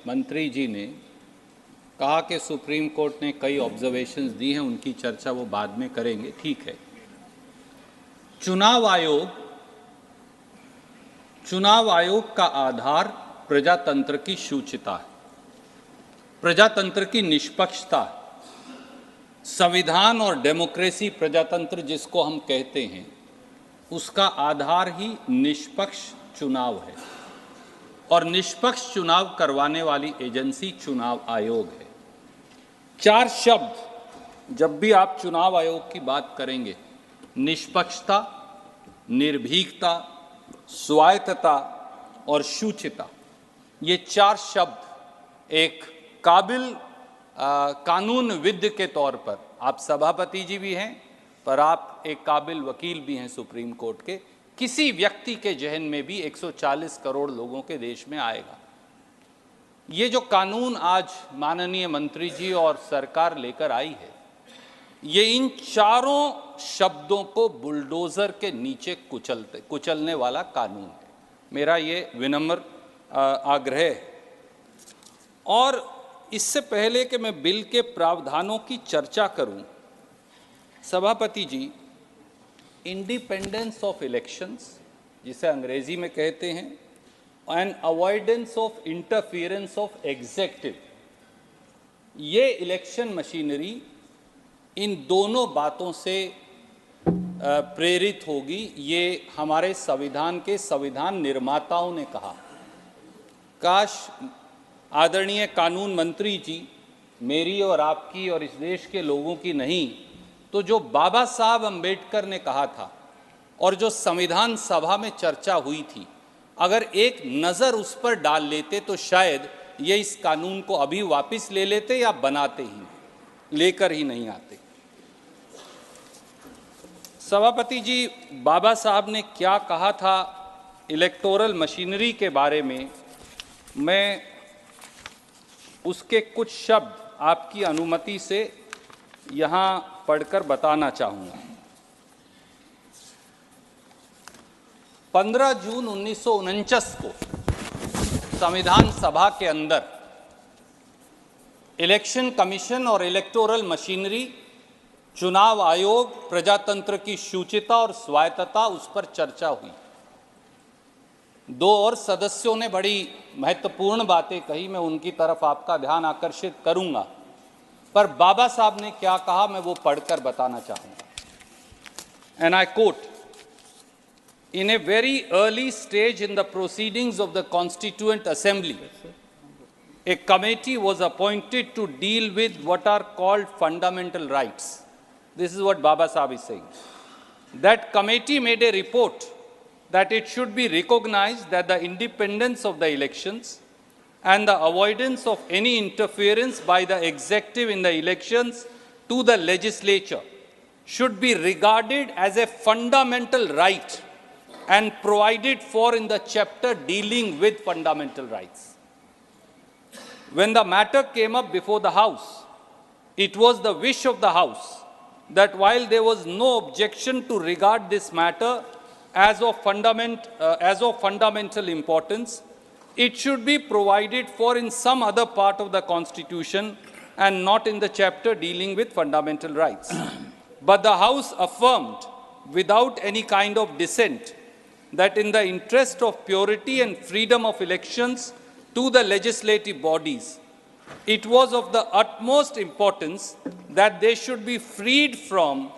मंत्री जी ने कहा कि सुप्रीम कोर्ट ने कई ऑब्जर्वेशंस दी हैं, उनकी चर्चा वो बाद में करेंगे। ठीक है। चुनाव आयोग का आधार प्रजातंत्र की शुचिता है, प्रजातंत्र की निष्पक्षता है। संविधान और डेमोक्रेसी, प्रजातंत्र जिसको हम कहते हैं, उसका आधार ही निष्पक्ष चुनाव है और निष्पक्ष चुनाव करवाने वाली एजेंसी चुनाव आयोग है। 4 शब्द जब भी आप चुनाव आयोग की बात करेंगे, निष्पक्षता, निर्भीकता, स्वायत्तता और शुचिता, ये 4 शब्द एक काबिल कानूनविद के तौर पर, आप सभापति जी भी हैं पर आप एक काबिल वकील भी हैं सुप्रीम कोर्ट के, किसी व्यक्ति के जहन में भी 140 करोड़ लोगों के देश में आएगा। ये जो कानून आज माननीय मंत्री जी और सरकार लेकर आई है, ये इन चारों शब्दों को बुलडोजर के नीचे कुचलने वाला कानून है। मेरा ये विनम्र आग्रह है। और इससे पहले कि मैं बिल के प्रावधानों की चर्चा करूं, सभापति जी, इंडिपेंडेंस ऑफ इलेक्शंस, जिसे अंग्रेजी में कहते हैं, and avoidance of interference of executive, ये इलेक्शन मशीनरी इन दोनों बातों से प्रेरित होगी। ये हमारे संविधान के संविधान निर्माताओं ने कहा। काश आदरणीय कानून मंत्री जी, मेरी और आपकी और इस देश के लोगों की नहीं, तो जो बाबा साहब अंबेडकर ने कहा था और जो संविधान सभा में चर्चा हुई थी, अगर एक नज़र उस पर डाल लेते तो शायद ये इस कानून को अभी वापस ले लेते या बनाते ही, लेकर ही नहीं आते। सभापति जी, बाबा साहब ने क्या कहा था इलेक्टोरल मशीनरी के बारे में, मैं उसके कुछ शब्द आपकी अनुमति से यहाँ पढ़कर बताना चाहूँगा। 15 जून 1949 को संविधान सभा के अंदर इलेक्शन कमीशन और इलेक्टोरल मशीनरी, चुनाव आयोग, प्रजातंत्र की शुचिता और स्वायत्तता, उस पर चर्चा हुई। 2 और सदस्यों ने बड़ी महत्वपूर्ण बातें कही, मैं उनकी तरफ आपका ध्यान आकर्षित करूंगा, पर बाबा साहब ने क्या कहा मैं वो पढ़कर बताना चाहूंगा। And I quote, in a very early stage in the proceedings of the constituent assembly, a committee was appointed to deal with what are called fundamental rights. This is what Baba Sahib is saying. That committee made a report that it should be recognized that the independence of the elections and the avoidance of any interference by the executive in the elections to the legislature should be regarded as a fundamental right and provided for in the chapter dealing with fundamental rights. When the matter came up before the House, it was the wish of the House that while there was no objection to regard this matter as of fundamental importance, it should be provided for in some other part of the Constitution and not in the chapter dealing with fundamental rights. But the House affirmed without any kind of dissent that in the interest of purity and freedom of elections to the legislative bodies, it was of the utmost importance that they should be freed from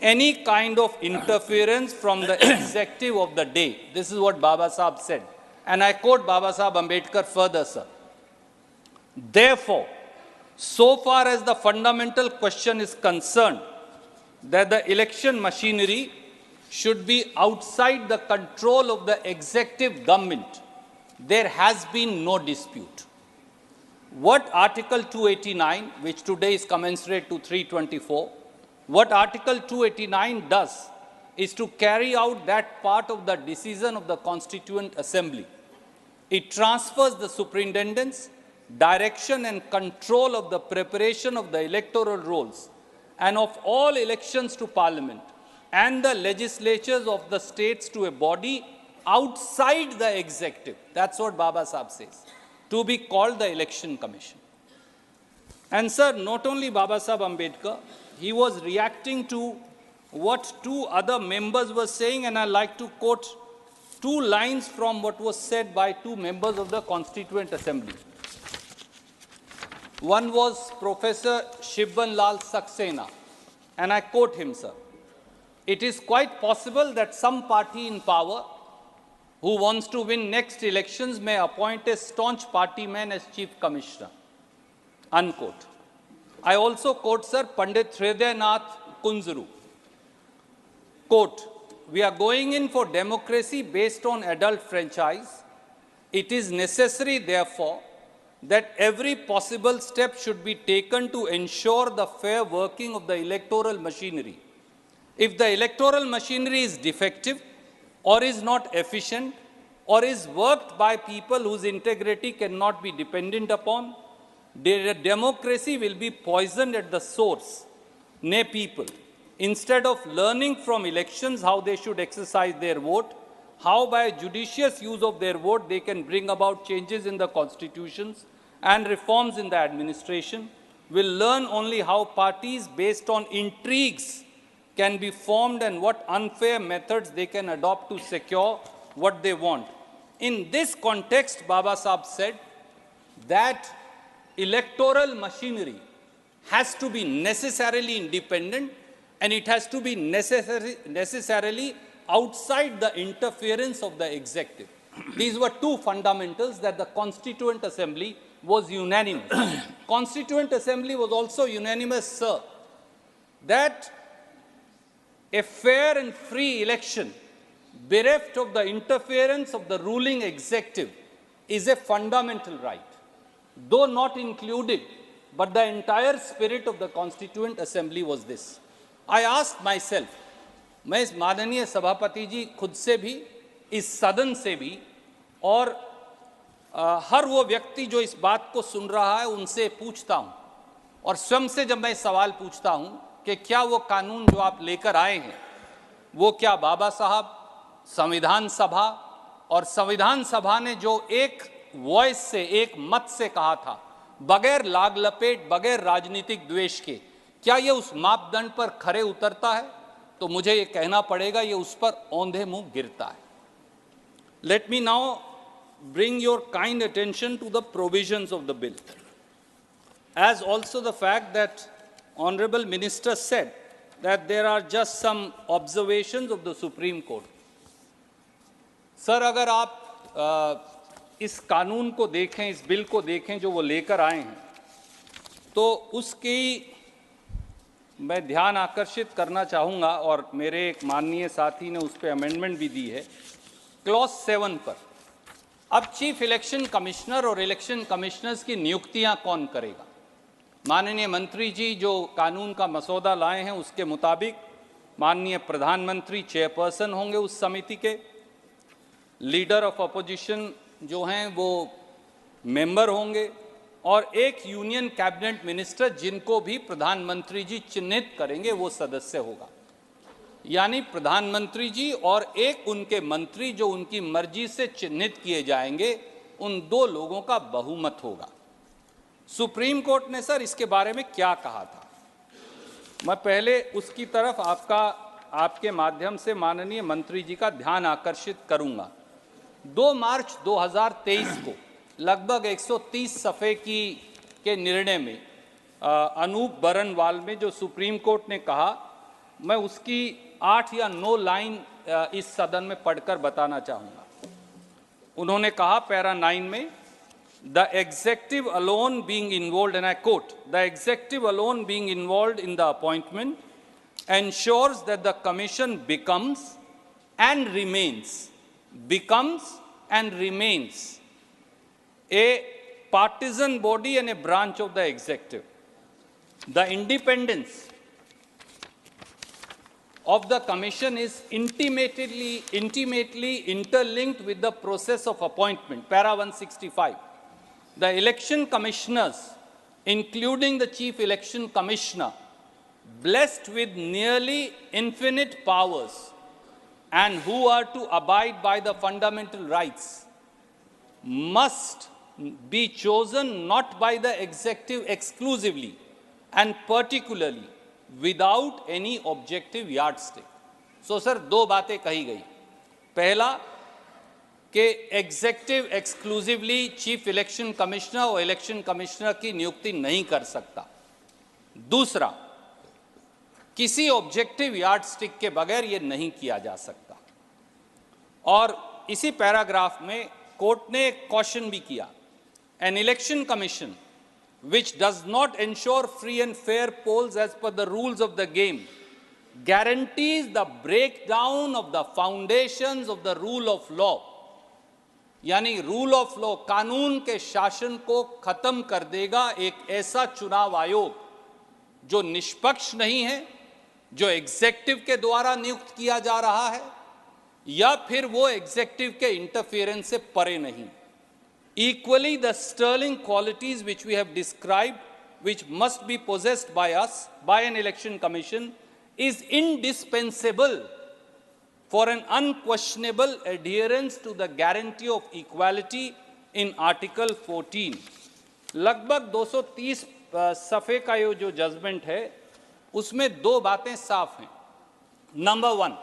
any kind of interference from the executive of the day. This is what Baba Sahib said. And I quote Baba Sahib Ambedkar further, sir. Therefore, so far as the fundamental question is concerned, that the election machinery should be outside the control of the executive government, there has been no dispute. What Article 289, which today is commensurate to 324, what Article 289 does is to carry out that part of the decision of the Constituent Assembly. It transfers the superintendence, direction and control of the preparation of the electoral rolls and of all elections to Parliament and the legislatures of the states to a body outside the executive. That's what Baba Sahib says. to be called the Election Commission. And sir, not only Baba Sahib Ambedkar, he was reacting to what two other members were saying, and I like to quote two lines from what was said by two members of the Constituent Assembly. One was Professor Shibban Lal Saxena, and I quote him, sir. It is quite possible that some party in power who wants to win next elections may appoint a staunch party man as Chief Commissioner. Unquote. I also quote, sir, Pandit Hridayanath Kunzuru. Quote, we are going in for democracy based on adult franchise. It is necessary, therefore, that every possible step should be taken to ensure the fair working of the electoral machinery. If the electoral machinery is defective or is not efficient or is worked by people whose integrity cannot be dependent upon, the democracy will be poisoned at the source, nay people. Instead of learning from elections how they should exercise their vote, how by judicious use of their vote they can bring about changes in the constitutions and reforms in the administration, will learn only how parties based on intrigues can be formed and what unfair methods they can adopt to secure what they want. In this context, Baba Sahib said that electoral machinery has to be necessarily independent and it has to be necessarily outside the interference of the executive. These were two fundamentals that the Constituent Assembly was unanimous. Constituent Assembly was also unanimous, sir, that a fair and free election, bereft of the interference of the ruling executive, is a fundamental right. Though not included, but the entire spirit of the Constituent Assembly was this. I asked myself, मैं इस माननीय सभापति जी खुद से भी, इस सदन से भी, और हर वो व्यक्ति जो इस बात को सुन रहा है उनसे पूछता हूँ, और स्वयं से जब मैं सवाल पूछता हूँ कि क्या वो कानून जो आप लेकर आए हैं, वो क्या बाबा साहब, संविधान सभा और संविधान सभा ने जो एक वॉइस से, एक मत से कहा था, बगैर लाग लपेट, बगैर राजनीतिक द्वेष के, क्या ये उस मापदंड पर खरे उतरता है? तो मुझे ये कहना पड़ेगा, ये उस पर औंधे मुंह गिरता है. Let me now bring your kind attention to the provisions of the bill, as also the fact that Honorable Minister said that there are just some observations of the Supreme Court. Sir, अगर आप इस कानून को देखें, इस bill को देखें जो वो लेकर आए हैं, तो उसकी मैं ध्यान आकर्षित करना चाहूँगा, और मेरे एक माननीय साथी ने उस पर अमेंडमेंट भी दी है, क्लॉज 7 पर. अब चीफ इलेक्शन कमिश्नर और इलेक्शन कमिश्नर्स की नियुक्तियां कौन करेगा? माननीय मंत्री जी जो कानून का मसौदा लाए हैं उसके मुताबिक माननीय प्रधानमंत्री चेयरपर्सन होंगे उस समिति के, लीडर ऑफ अपोजिशन जो हैं वो मेंबर होंगे, और एक यूनियन कैबिनेट मिनिस्टर जिनको भी प्रधानमंत्री जी चिन्हित करेंगे वो सदस्य होगा. यानी प्रधानमंत्री जी और एक उनके मंत्री जो उनकी मर्जी से चिन्हित किए जाएंगे, उन दो लोगों का बहुमत होगा. सुप्रीम कोर्ट ने सर इसके बारे में क्या कहा था, मैं पहले उसकी तरफ आपके माध्यम से माननीय मंत्री जी का ध्यान आकर्षित करूंगा. 2 मार्च 2023 को लगभग 130 सफ़े के निर्णय में अनूप बरनवाल में जो सुप्रीम कोर्ट ने कहा, मैं उसकी 8 या 9 लाइन इस सदन में पढ़कर बताना चाहूँगा. उन्होंने कहा पैरा 9 में, the adjective alone being involved, and I quote, the adjective alone being involved in the appointment ensures that the commission becomes and remains a partisan body and a branch of the executive. The independence of the commission is intimately interlinked with the process of appointment. Para 165. The election commissioners, including the chief election commissioner, blessed with nearly infinite powers and who are to abide by the fundamental rights, must be chosen not by the executive exclusively and particularly without any objective yardstick. So sir, दो बातें कही गई. पहला कि executive exclusively chief election commissioner और election commissioner की नियुक्ति नहीं कर सकता. दूसरा, किसी ऑब्जेक्टिव यार्डस्टिक के बगैर ये नहीं किया जा सकता. और इसी पैराग्राफ में कोर्ट ने एक कॉशन भी किया. An election commission which does not ensure free and fair polls as per the rules of the game guarantees the breakdown of the foundations of the rule of law. यानी rule of law, कानून के शासन को खत्म कर देगा एक ऐसा चुनाव आयोग जो निष्पक्ष नहीं है, जो एग्जेक्टिव के द्वारा नियुक्त किया जा रहा है या फिर वो एग्जेक्टिव के इंटरफेरेंस से परे नहीं. Equally, the sterling qualities which we have described, which must be possessed by us, by an election commission, is indispensable for an unquestionable adherence to the guarantee of equality in Article 14. लगभग 230 सफ़े का ये जो judgement है, उसमें दो बातें साफ हैं. Number one,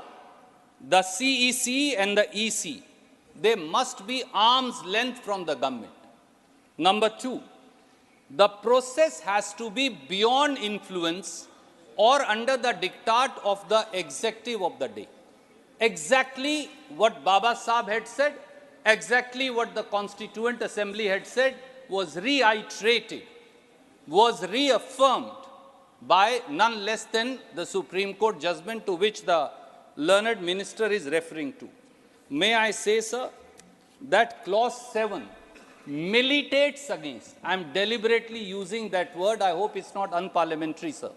the CEC and the EC, they must be arm's length from the government. Number two, the process has to be beyond influence or under the diktat of the executive of the day. Exactly what Baba Sahib had said, exactly what the Constituent Assembly had said was reiterated, was reaffirmed by none less than the Supreme Court judgment to which the learned minister is referring to. May I say, sir, that clause 7 militates against, I am deliberately using that word, I hope it's not unparliamentary, sir.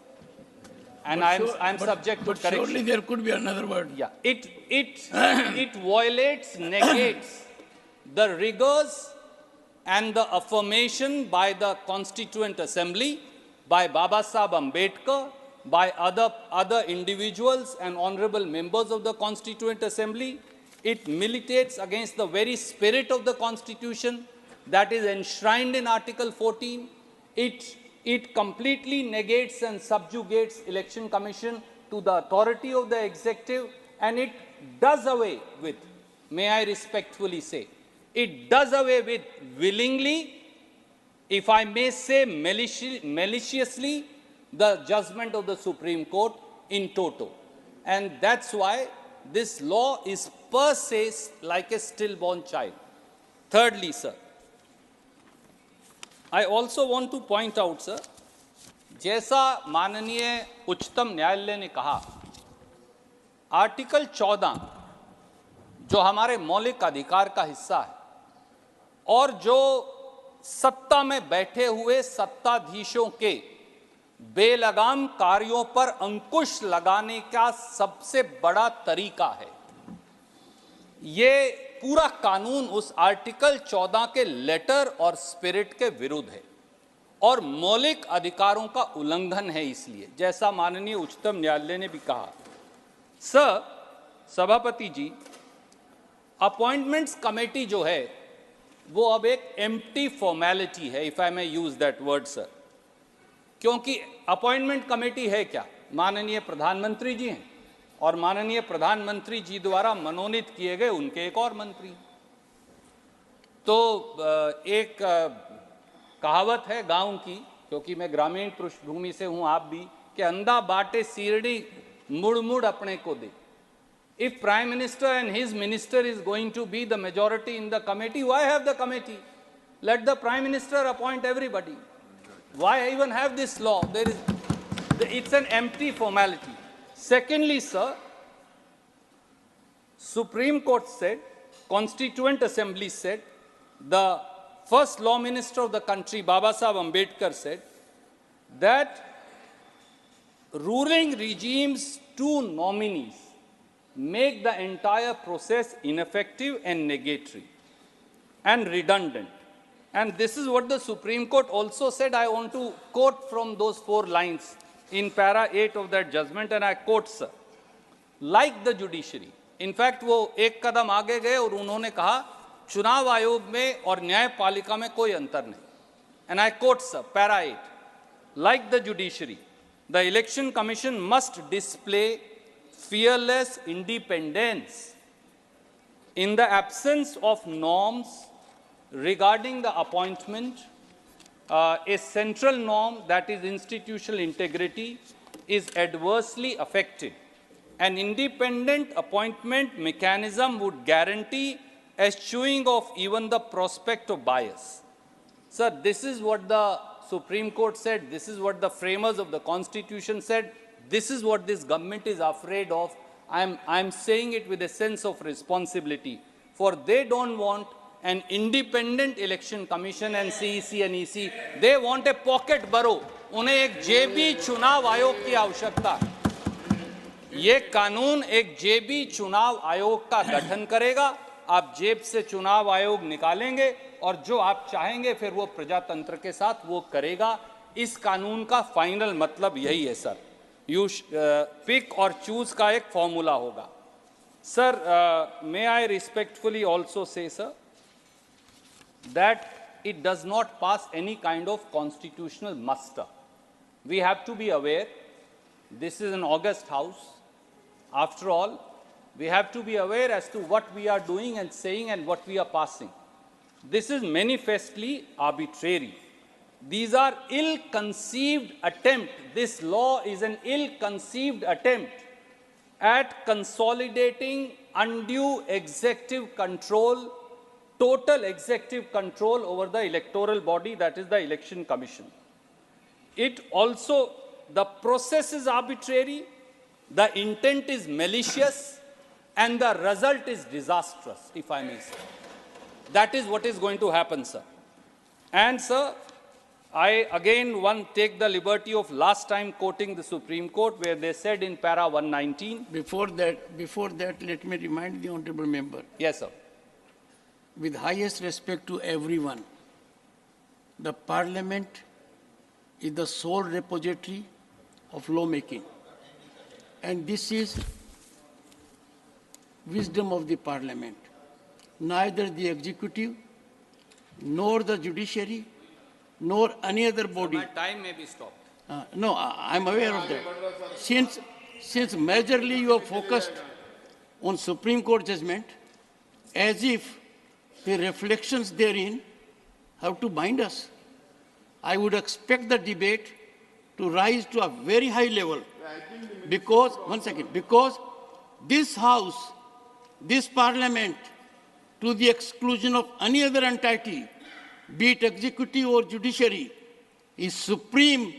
And I am subject to correction. Surely there could be another word. Yeah, it violates, negates the rigors and the affirmation by the Constituent Assembly, by Baba Sahib Ambedkar, by other individuals and honorable members of the Constituent Assembly. It militates against the very spirit of the Constitution that is enshrined in Article 14. It completely negates and subjugates Election Commission to the authority of the executive, and it does away with, may I respectfully say, it does away with willingly, if I may say maliciously, the judgment of the Supreme Court in toto. And that's why this law is per se like a stillborn child. Thirdly, sir, I also want to point out, sir, जैसा माननीय उच्चतम न्यायालय ने कहा, article 14 जो हमारे मौलिक अधिकार का हिस्सा है और जो सत्ता में बैठे हुए सत्ताधीशों के बेलगाम कार्यों पर अंकुश लगाने का सबसे बड़ा तरीका है, ये पूरा कानून उस आर्टिकल 14 के लेटर और स्पिरिट के विरुद्ध है और मौलिक अधिकारों का उल्लंघन है. इसलिए जैसा माननीय उच्चतम न्यायालय ने भी कहा, सर, सभापति जी, अपॉइंटमेंट्स कमेटी जो है वो अब एक एम्प्टी फॉर्मेलिटी है, if I may use that word, sir. क्योंकि अपॉइंटमेंट कमेटी है क्या? माननीय प्रधानमंत्री जी हैं और माननीय प्रधानमंत्री जी द्वारा मनोनीत किए गए उनके एक और मंत्री. तो एक कहावत है गांव की, क्योंकि मैं ग्रामीण पृष्ठभूमि से हूं, आप भी, कि अंधा बाटे सीरड़ी मुड़ मुड़ अपने को दे. If Prime Minister and his minister is going to be the majority in the committee, why have the committee? Let the Prime Minister appoint everybody. Why even have this law? It's an empty formality. Secondly, sir, Supreme Court said, Constituent Assembly said, the first law minister of the country, Baba Sahib Ambedkar, said that ruling regimes to nominees make the entire process ineffective and negatory and redundant. And this is what the Supreme Court also said. I want to quote from those 4 lines in para 8 of that judgment, and I quote, sir, like the judiciary. In fact, वो एक कदम आगे गए और उन्होंने कहा चुनाव आयोग में और न्यायपालिका में कोई अंतर नहीं. And I quote, sir, para 8, like the judiciary, the election commission must display fearless independence in the absence of norms regarding the appointment. A central norm, that is institutional integrity, is adversely affected. An independent appointment mechanism would guarantee eschewing of even the prospect of bias. Sir, this is what the Supreme Court said, this is what the framers of the Constitution said, this is what this government is afraid of. I'm saying it with a sense of responsibility, for they don't want an independent election commission and CEC and EC. They want a pocket borough. उन्हें एक जेबी चुनाव आयोग की आवश्यकता है. ये कानून एक जेबी चुनाव आयोग का गठन करेगा. आप जेब से चुनाव आयोग निकालेंगे और जो आप चाहेंगे फिर वो प्रजातंत्र के साथ वो करेगा. इस कानून का फाइनल मतलब यही है सर. यू पिक और चूज का एक फॉर्मूला होगा. Sir, may I respectfully also say sir that it does not pass any kind of constitutional muster. We have to be aware, this is an august house. After all, we have to be aware as to what we are doing and saying and what we are passing. This is manifestly arbitrary. These are ill-conceived attempt. This law is an ill-conceived attempt at consolidating undue executive control, total executive control over the electoral body, that is the Election Commission. It also, the process is arbitrary, the intent is malicious, and the result is disastrous, if I may say. That is what is going to happen, sir. And, sir, I again take the liberty of last time quoting the Supreme Court, where they said in para 119. Before that, let me remind the honorable member. Yes, sir. With highest respect to everyone, the Parliament is the sole repository of lawmaking. And this is wisdom of the Parliament. Neither the executive, nor the judiciary, nor any other body. My time may be stopped. No, I'm aware of that. Since majorly you are focused on Supreme Court judgment, as if the reflections therein have to bind us. I would expect the debate to rise to a very high level because, because this House, this Parliament, to the exclusion of any other entity, be it executive or judiciary, is supreme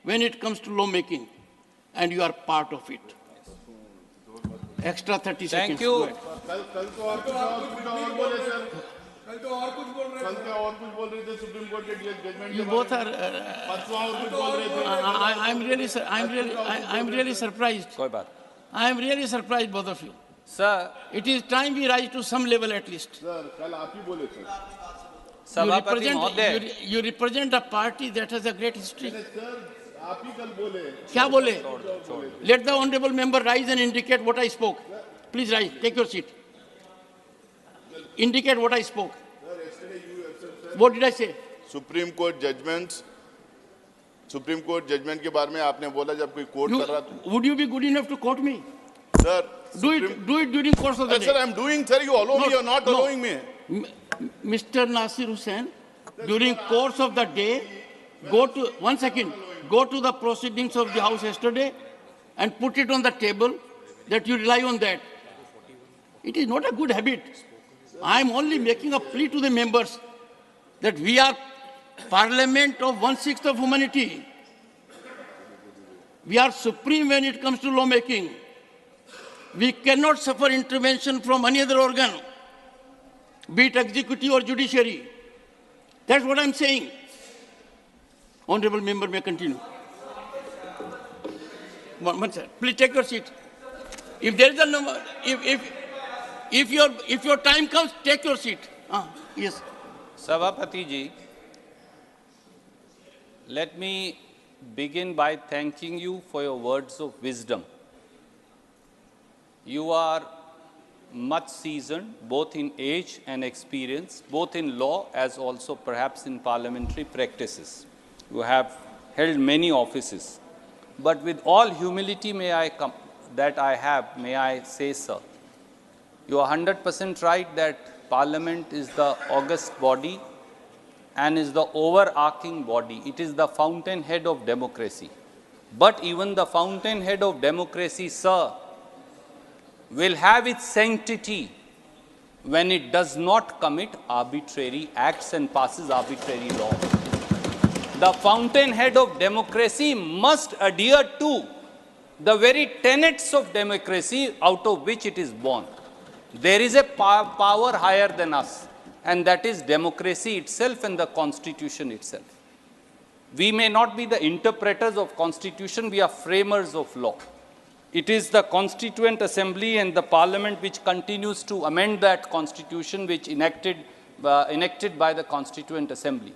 when it comes to lawmaking, and you are part of it. Extra 30 seconds. Thank you. You both are. I'm really surprised. I'm really surprised, both of you. Sir, it is time we rise to some level at least. Sir, you represent a party that has a great history. क्या बोले? Let the honorable member rise and indicate what I spoke. Please rise. Take your seat. Indicate what I spoke. What did I say? Supreme Court judgment के बारे में आपने बोला जब कोई court कर रहा था. Would you be good enough to quote me? Sir, do it during course of the day. Sir, I'm doing, sir. You allow me or not allowing me? Mr. Nasir Hussain, during course of the day, go to the proceedings of the House yesterday and put it on the table that you rely on that. It is not a good habit. I am only making a plea to the members that we are Parliament of 1/6 of humanity. We are supreme when it comes to lawmaking. We cannot suffer intervention from any other organ, be it executive or judiciary. That's what I'm saying. Honorable member may continue. One sir, please take your seat. If there is a number, if your time comes, take your seat. Yes. Sabhapati ji, let me begin by thanking you for your words of wisdom. You are much seasoned, both in age and experience, both in law as also perhaps in parliamentary practices. You have held many offices. But with all humility may I say, sir, you are 100% right that Parliament is the august body and is the overarching body. It is the fountainhead of democracy. But even the fountainhead of democracy, sir, will have its sanctity when it does not commit arbitrary acts and passes arbitrary law. The fountainhead of democracy must adhere to the very tenets of democracy out of which it is born. There is a power higher than us, and that is democracy itself and the Constitution itself. We may not be the interpreters of Constitution, we are framers of law. It is the Constituent Assembly and the Parliament which continues to amend that Constitution which enacted by the Constituent Assembly.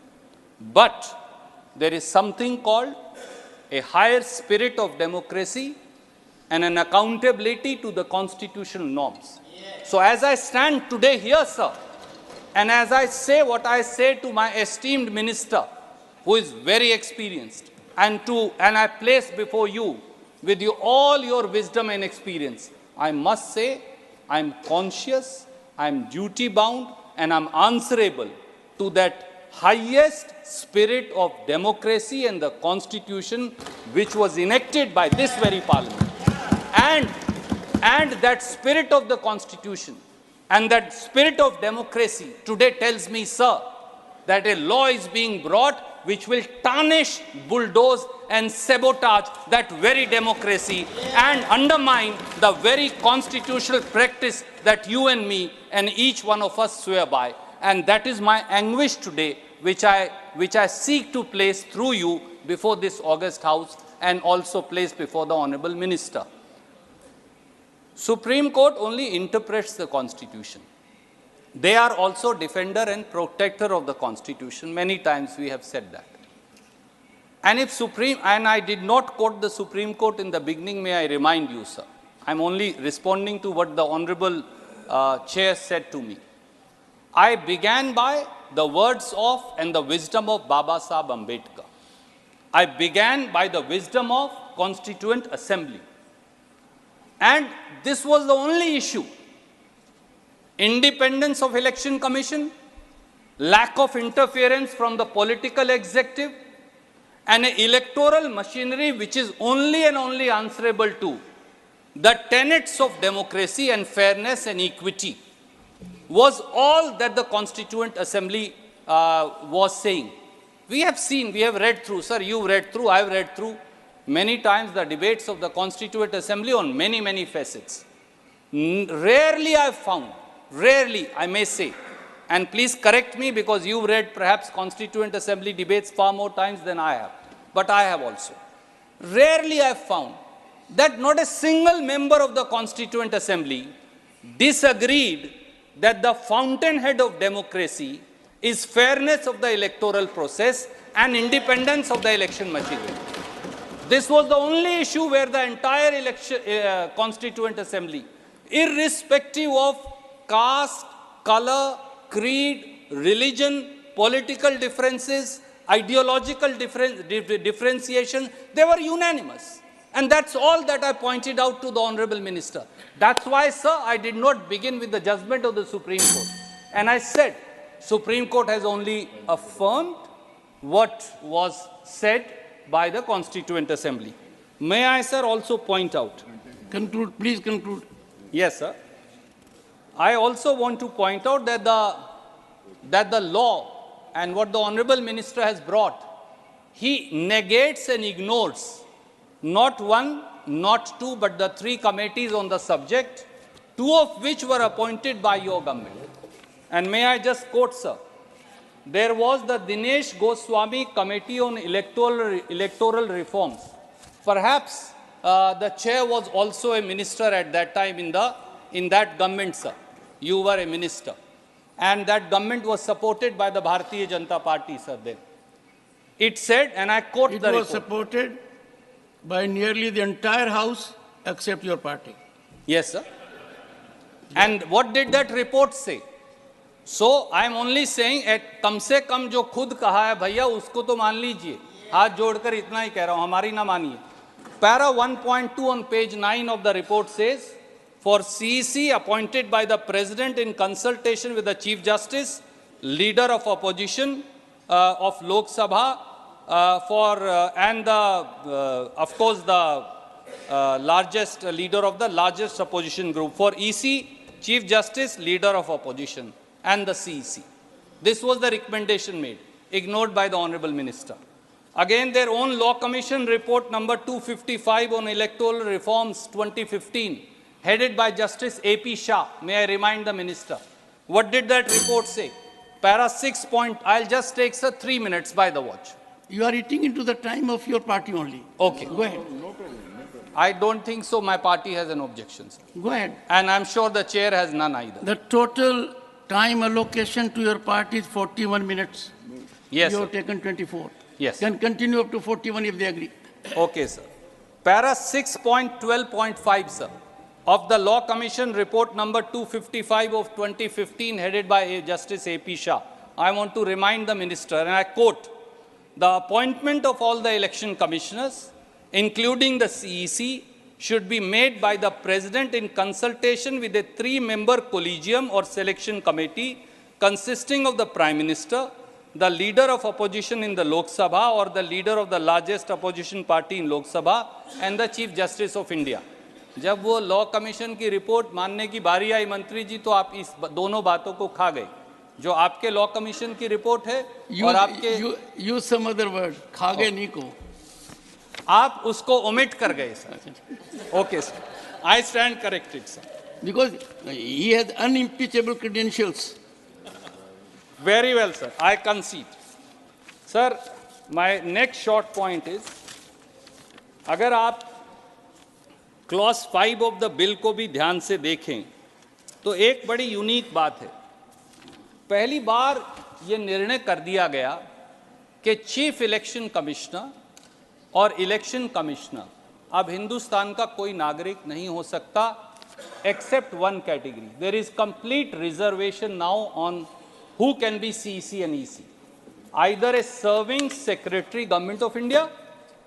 But there is something called a higher spirit of democracy and an accountability to the constitutional norms. So as I stand today here, sir, and as I say what I say to my esteemed minister, who is very experienced, and I place before you, with you all your wisdom and experience, I must say I am conscious, I am duty bound, and I am answerable to that highest spirit of democracy and the Constitution which was enacted by this very Parliament. And that spirit of the Constitution and that spirit of democracy today tells me, sir, that a law is being brought which will tarnish, bulldoze and sabotage that very democracy and undermine the very constitutional practice that you and me and each one of us swear by. And that is my anguish today, which I seek to place through you before this august House and also place before the Honorable Minister. Supreme Court only interprets the Constitution. They are also defender and protector of the Constitution. Many times we have said that. And I did not quote the Supreme Court in the beginning, may I remind you, sir. I'm only responding to what the Honorable Chair said to me. I began by the words of and the wisdom of Baba Sahib Ambedkar. I began by the wisdom of Constituent Assembly. And this was the only issue. Independence of Election Commission, lack of interference from the political executive, and an electoral machinery which is only and only answerable to the tenets of democracy and fairness and equity was all that the Constituent Assembly was saying. We have seen, we have read through, sir, you've read through, I've read through many times the debates of the Constituent Assembly on many, many facets. Rarely I've found, rarely I may say, and please correct me because you've read perhaps Constituent Assembly debates far more times than I have, but I have also. Rarely I've found that not a single member of the Constituent Assembly disagreed that the fountainhead of democracy is fairness of the electoral process and independence of the election machinery. This was the only issue where the entire Constituent Assembly, irrespective of caste, color, creed, religion, political differences, ideological differentiation, they were unanimous. And that's all that I pointed out to the Honorable Minister. That's why, sir, I did not begin with the judgment of the Supreme Court. And I said, Supreme Court has only affirmed what was said by the Constituent Assembly. May I, sir, also point out? Conclude, please conclude. Yes, sir. I also want to point out that the law and what the Honorable Minister has brought, he negates and ignores not one, not two, but the three committees on the subject, two of which were appointed by your government. And may I just quote, sir? There was the Dinesh Goswami Committee on Electoral Reforms. Perhaps the chair was also a minister at that time in that government, sir. You were a minister. And that government was supported by the Bharatiya Janata Party, sir, then. It said, and I quote the report. It was supported by nearly the entire House except your party. Yes, sir. And what did that report say? So I am only saying, कम से कम जो खुद कहा है भैया उसको तो मान लीजिए, हाथ जोड़कर इतना ही कह रहा हूं, हमारी ना मानिए. Para 1.2 on page 9 of the report says, for CEC appointed by the President in consultation with the Chief Justice, leader of opposition of Lok Sabha, and of course the largest leader of the largest opposition group. For EC, Chief Justice, leader of opposition, and the CEC. This was the recommendation made, ignored by the Honorable Minister. Again, their own Law Commission report number 255 on electoral reforms 2015, headed by Justice A.P. Shah. May I remind the Minister? What did that report say? Para 6 point, I'll just take 3 minutes by the watch. You are eating into the time of your party only. Okay. Go ahead. I don't think so. My party has an objection, sir. Go ahead. And I'm sure the chair has none either. The total time allocation to your party is 41 minutes. Yes, You sir. have taken 24. Yes. Can continue up to 41 if they agree. Okay, sir. Para 6.12.5, sir, of the Law Commission report number 255 of 2015, headed by Justice A.P. Shah. I want to remind the Minister, and I quote, the appointment of all the election commissioners, including the CEC, should be made by the President in consultation with a 3-member collegium or selection committee consisting of the Prime Minister, the leader of opposition in the Lok Sabha or the leader of the largest opposition party in Lok Sabha, and the Chief Justice of India. जब वो law commission की report मानने की बारी आई मंत्री जी, तो आप इस दोनों बातों को खा गए. जो आपके लॉ कमीशन की रिपोर्ट है और आपके use some other word. खा गए नहीं को. आप उसको ओमिट कर गए sir. Okay sir, I stand corrected sir. Because he has unimpeachable credentials. Very well, sir. I concede. Sir, my next short point is, अगर आप क्लॉज 5 ऑफ द बिल को भी ध्यान से देखें तो एक बड़ी यूनिक बात है. पहली बार ये निर्णय कर दिया गया कि चीफ इलेक्शन कमिश्नर और इलेक्शन कमिश्नर अब हिंदुस्तान का कोई नागरिक नहीं हो सकता except one category. There is complete reservation now on who can be CEC and EC, either a serving secretary government of India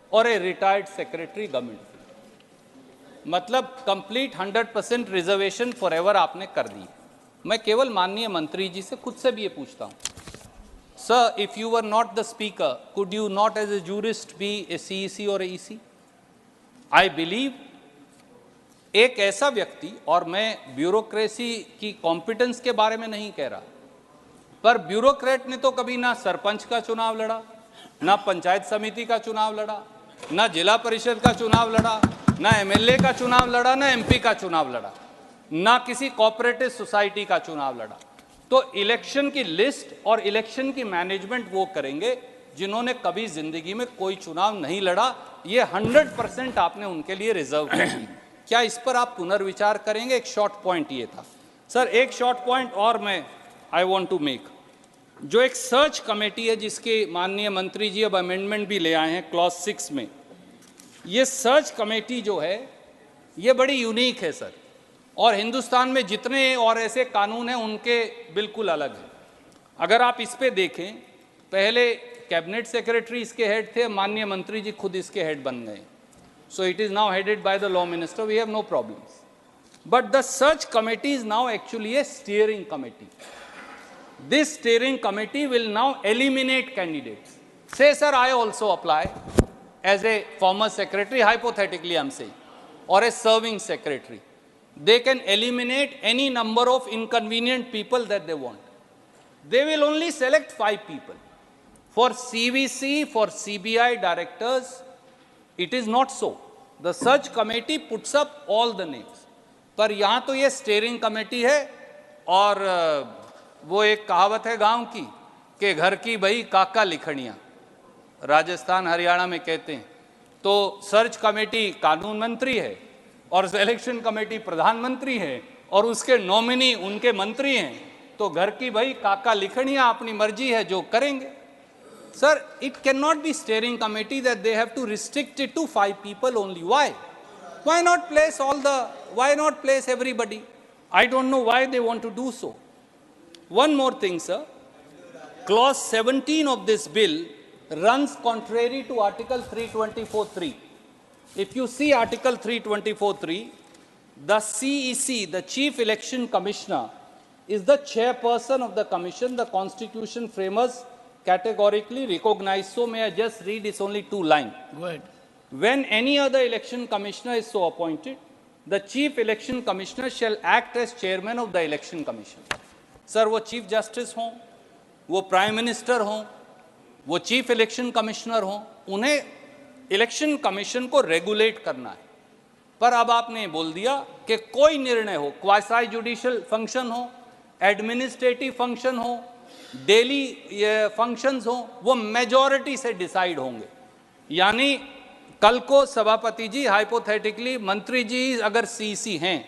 or a retired secretary government of India. मतलब complete 100% reservation forever आपने कर दी. मैं केवल माननीय मंत्री जी से खुद से भी ये पूछता हूँ, sir, if you were not the speaker, could you not as a jurist be a CEC और ए EC? आई बिलीव एक ऐसा व्यक्ति, और मैं ब्यूरोक्रेसी की कॉम्पिटेंस के बारे में नहीं कह रहा, पर ब्यूरोक्रेट ने तो कभी ना सरपंच का चुनाव लड़ा, ना पंचायत समिति का चुनाव लड़ा, ना जिला परिषद का चुनाव लड़ा, ना MLA का चुनाव लड़ा, ना MP का चुनाव लड़ा, ना किसी कोऑपरेटिव सोसाइटी का चुनाव लड़ा. तो इलेक्शन की लिस्ट और इलेक्शन की मैनेजमेंट वो करेंगे जिन्होंने कभी जिंदगी में कोई चुनाव नहीं लड़ा. ये 100% आपने उनके लिए रिजर्व कर दी. क्या इस पर आप पुनर्विचार करेंगे? एक शॉर्ट पॉइंट ये था सर. एक शॉर्ट पॉइंट और मैं आई वॉन्ट टू मेक. जो एक सर्च कमेटी है जिसके माननीय मंत्री जी अब अमेंडमेंट भी ले आए हैं क्लॉज 6 में, ये सर्च कमेटी जो है ये बड़ी यूनिक है सर, और हिंदुस्तान में जितने और ऐसे कानून हैं उनके बिल्कुल अलग है. अगर आप इस पे देखें, पहले कैबिनेट सेक्रेटरी इसके हेड थे, माननीय मंत्री जी खुद इसके हेड बन गए. So it is now headed by the law minister. We have no problems, but the search committee is now actually a steering committee. This steering committee will now eliminate candidates. Say, sir, I also apply as a former secretary, hypothetically I'm saying, or a serving secretary. They can eliminate any number of inconvenient people that they want. They will only select 5 people. For CVC, for CBI directors, it is not so. The search committee puts up all the names. पर यहाँ तो ये steering committee है, और वो एक कहावत है गांव की कि घर की बही काका लिखड़ियाँ, राजस्थान हरियाणा में कहते हैं. तो सर्च कमेटी कानून मंत्री है और इलेक्शन कमेटी प्रधानमंत्री है और उसके नॉमिनी उनके मंत्री हैं. तो घर की बही काका लिखड़ियाँ, अपनी मर्जी है जो करेंगे. Sir, it can not be steering committee that they have to restrict it to 5 people only. Why not place everybody? I don't know why they want to do so. One more thing, sir. Clause 17 of this bill runs contrary to Article 324(3). If you see Article 324(3), the CEC, the Chief Election Commissioner, is the chairperson of the commission. The constitution framers categorically recognize. So may I just read, it's only 2 lines. Go ahead. When any other election commissioner is so appointed, the chief election commissioner shall act as chairman of the election commission. Sir, वो chief justice हों, वो prime minister हों, वो chief election commissioner हों, उन्हें election commission को regulate करना है। पर अब आपने बोल दिया कि कोई निर्णय हो, क्वासी जुडिशियल फंक्शन हो, एडमिनिस्ट्रेटिव फंक्शन हो, डेली फंक्शंस हो, वो मेजॉरिटी से डिसाइड होंगे। यानी कल को सभापति जी हाइपोथेटिकली मंत्री जी अगर सीसी हैं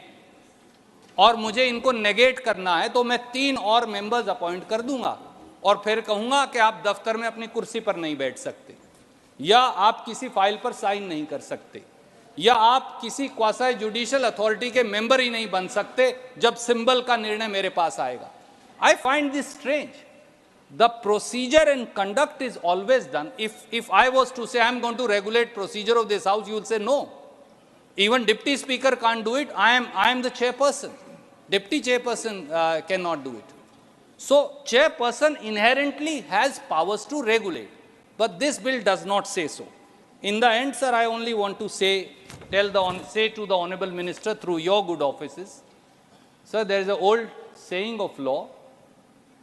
और मुझे इनको नेगेट करना है तो मैं 3 और मेंबर्स अपॉइंट कर दूंगा और फिर कहूंगा कि आप दफ्तर में अपनी कुर्सी पर नहीं बैठ सकते, या आप किसी फाइल पर साइन नहीं कर सकते, या आप किसी क्वासी जुडिशियल अथॉरिटी के मेंबर ही नहीं बन सकते जब सिंबल का निर्णय मेरे पास आएगा। I find this strange. The procedure and conduct is always done. If I was to say I am going to regulate procedure of this house, you will say no. Even deputy speaker can't do it. I am the chairperson. Deputy chairperson cannot do it. So chairperson inherently has powers to regulate, but this bill does not say so. In the end, sir, I only want to say to the honorable minister through your good offices, sir, there is an old saying of law,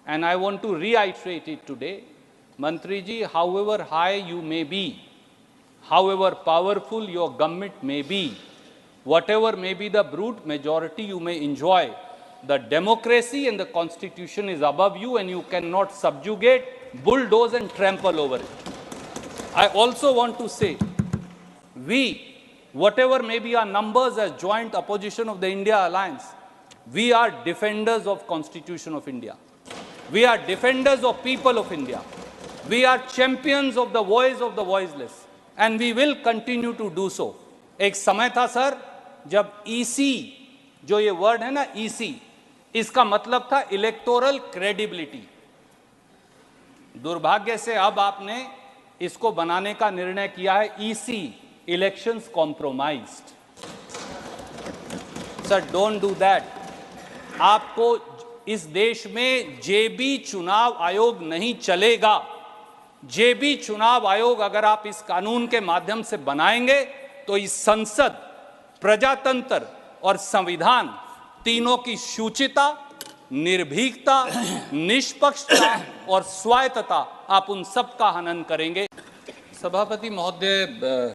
and I want to reiterate it today. Mantri ji, however high you may be, however powerful your government may be, whatever may be the brute majority you may enjoy, the democracy and the constitution is above you and you cannot subjugate, bulldoze and trample over it. I also want to say, we, whatever may be our numbers as joint opposition of the India Alliance, we are defenders of Constitution of India. We are defenders of people of India. We are champions of the voice of the voiceless. And we will continue to do so. एक समय था sir जब EC, जो ये word है ना EC, इसका मतलब था इलेक्टोरल क्रेडिबिलिटी। दुर्भाग्य से अब आपने इसको बनाने का निर्णय किया है EC, elections compromised. Sir, don't do that. आपको इस देश में जेबी चुनाव आयोग नहीं चलेगा। जेबी चुनाव आयोग अगर आप इस कानून के माध्यम से बनाएंगे तो इस संसद, प्रजातंत्र और संविधान तीनों की शुचिता, निर्भीकता, निष्पक्षता और स्वायत्तता, आप उन सब का हनन करेंगे। सभापति महोदय,